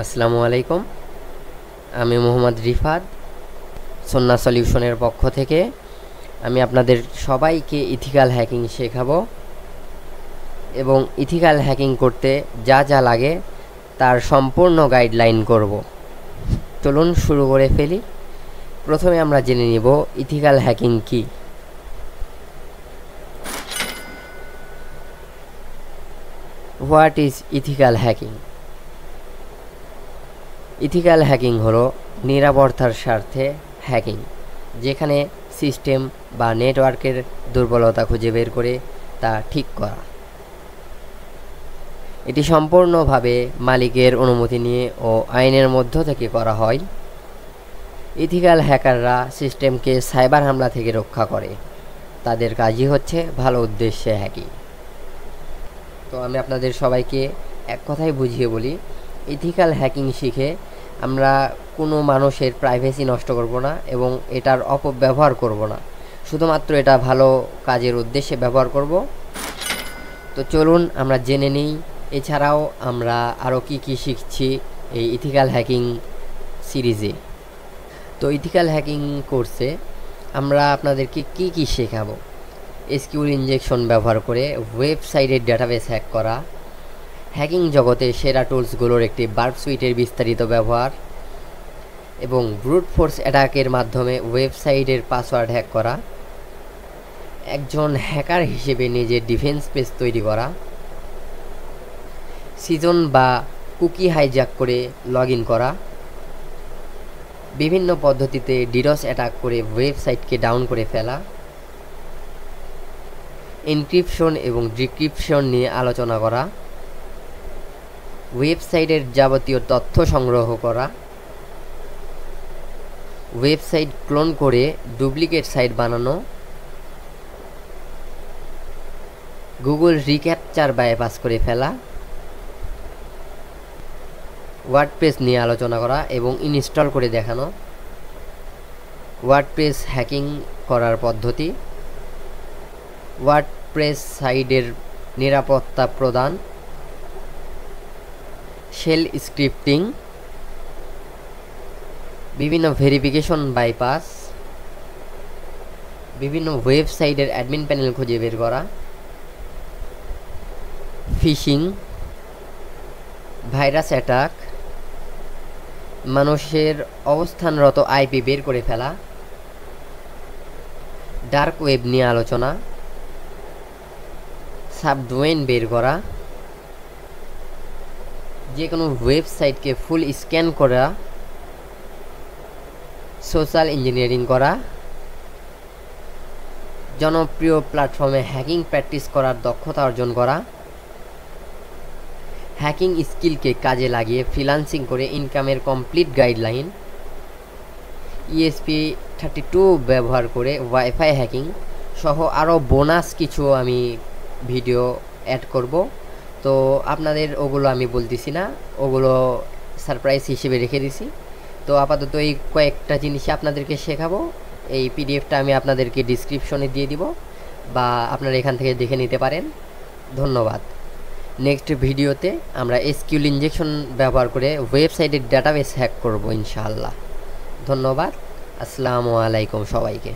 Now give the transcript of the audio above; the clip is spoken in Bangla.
আসসালামু আলাইকুম। আমি মোহাম্মদ রিফাত, সন্না সলিউশনের পক্ষ থেকে আমি আপনাদের সবাইকে ইথিক্যাল হ্যাকিং শেখাবো এবং ইথিক্যাল হ্যাকিং করতে যা যা লাগে তার সম্পূর্ণ গাইডলাইন করব। চলুন শুরু করে ফেলি। প্রথমে আমরা জেনে নিব ইথিক্যাল হ্যাকিং কি। What is ethical hacking? Ethical hacking হলো নিরাপত্তার স্বার্থে হ্যাকিং, যেখানে সিস্টেম বা নেটওয়ার্কের দুর্বলতা খুঁজে বের করে তা ঠিক করা। এটি সম্পূর্ণভাবে মালিকের অনুমতি নিয়ে ও আইনের মধ্য থেকে করা হয়। ইথিক্যাল হ্যাকাররা সিস্টেমকে সাইবার হামলা থেকে রক্ষা করে। তাদের কাজই হচ্ছে ভালো উদ্দেশ্যে হ্যাকিং। তো আমি আপনাদের সবাইকে এক কথায় বুঝিয়ে বলি, ইথিক্যাল হ্যাকিং শিখে আমরা কোনো মানুষের প্রাইভেসি নষ্ট করব না এবং এটার অপব্যবহার করব না, শুধুমাত্র এটা ভালো কাজের উদ্দেশ্যে ব্যবহার করব। তো চলুন আমরা জেনে নিই এছাড়াও আমরা আরও কি কি শিখছি এই ইথিক্যাল হ্যাকিং সিরিজে। তো ইথিক্যাল হ্যাকিং কোর্সে আমরা আপনাদেরকে কি কি শেখাবো: এসকিউএল ইনজেকশন ব্যবহার করে ওয়েবসাইটের ডাটাবেস হ্যাক করা, হ্যাকিং জগতে সেরা টুলসগুলোর একটি বার্ব সুইটের বিস্তারিত ব্যবহার এবং ব্রুট ফোর্স অ্যাটাকের মাধ্যমে ওয়েবসাইটের পাসওয়ার্ড হ্যাক করা, একজন হ্যাকার হিসেবে নিজের ডিফেন্স পেজ তৈরি করা, সিজন বা কুকি হাইজ্যাক করে লগ ইন করা, বিভিন্ন পদ্ধতিতে ডিডস অ্যাটাক করে ওয়েবসাইটকে ডাউন করে ফেলা, এনক্রিপশন এবং ডিক্রিপশন নিয়ে আলোচনা করা, ওয়েবসাইটের যাবতীয় তথ্য সংগ্রহ করা, ওয়েবসাইট ক্লোন করে ডুপ্লিকেট সাইট বানানো, গুগল রিক্যাপচার বাইপাস করে ফেলা, ওয়ার্ডপ্রেস নিয়ে আলোচনা করা এবং ইনস্টল করে দেখানো, ওয়ার্ডপ্রেস হ্যাকিং করার পদ্ধতি, ওয়ার্ডপ্রেস সাইটের নিরাপত্তা প্রদান, শেল স্ক্রিপ্টিং, বিভিন্ন ভেরিফিকেশন বাইপাস, বিভিন্ন ওয়েবসাইটের অ্যাডমিন প্যানেল খুঁজে বের করা, ফিশিং, ভাইরাস অ্যাটাক, মানুষের অবস্থানরত আইপি বের করে ফেলা, ডার্ক ওয়েব নিয়ে আলোচনা, সাবডোমেইন বের করা, যে কোনো ওয়েবসাইটকে ফুল স্ক্যান করা, সোশ্যাল ইঞ্জিনিয়ারিং করা, জনপ্রিয় প্ল্যাটফর্মে হ্যাকিং প্র্যাকটিস করার দক্ষতা অর্জন করা, হ্যাকিং স্কিলকে কাজে লাগিয়ে ফ্রিল্যান্সিং করে ইনকামের কমপ্লিট গাইডলাইন, ESP32 ব্যবহার করে ওয়াইফাই হ্যাকিং সহ আরও বোনাস কিছু আমি ভিডিও অ্যাড করব। তো আপনাদের ওগুলো আমি বলতেছি না, ওগুলো সারপ্রাইজ হিসেবে রেখে দিছি। তো আপাতত এই কয়েকটা জিনিসই আপনাদেরকে শেখাবো। এই পিডিএফটা আমি আপনাদেরকে ডিসক্রিপশনে দিয়ে দিব বা আপনারা এখান থেকে দেখে নিতে পারেন। ধন্যবাদ। নেক্সট ভিডিওতে আমরা এসকিউএল ইনজেকশন ব্যবহার করে ওয়েবসাইটের ডাটাবেস হ্যাক করব ইনশাআল্লাহ। ধন্যবাদ। আসসালামু আলাইকুম সবাইকে।